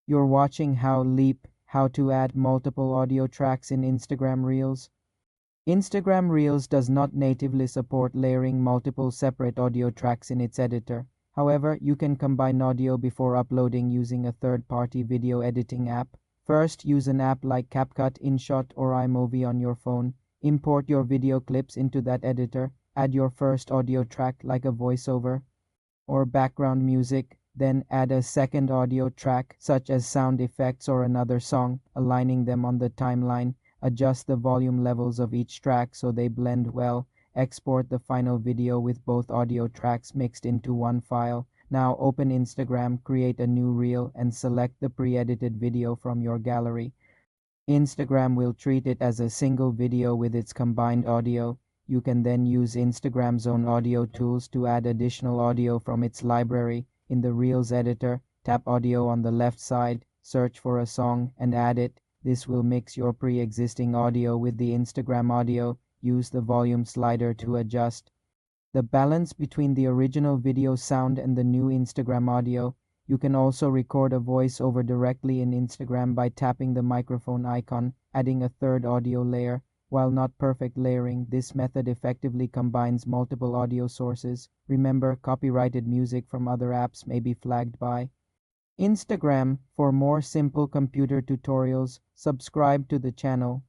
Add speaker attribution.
Speaker 1: You're watching how to add multiple audio tracks in Instagram Reels. Instagram Reels does not natively support layering multiple separate audio tracks in its editor. However, you can combine audio before uploading using a third-party video editing app. First, use an app like CapCut, InShot, or iMovie on your phone. Import your video clips into that editor. Add your first audio track like a voiceover or background music. Then add a second audio track such as sound effects or another song, aligning them on the timeline. Adjust the volume levels of each track so they blend well. Export the final video with both audio tracks mixed into one file. Now open Instagram, create a new reel, and select the pre-edited video from your gallery. Instagram will treat it as a single video with its combined audio. You can then use Instagram's own audio tools to add additional audio from its library. In the Reels editor, tap Audio on the left side, search for a song, and add it. This will mix your pre-existing audio with the Instagram audio. Use the volume slider to adjust the balance between the original video sound and the new Instagram audio. You can also record a voiceover directly in Instagram by tapping the microphone icon, adding a third audio layer. While not perfect layering, this method effectively combines multiple audio sources. Remember, copyrighted music from other apps may be flagged by Instagram. For more simple computer tutorials, subscribe to the channel.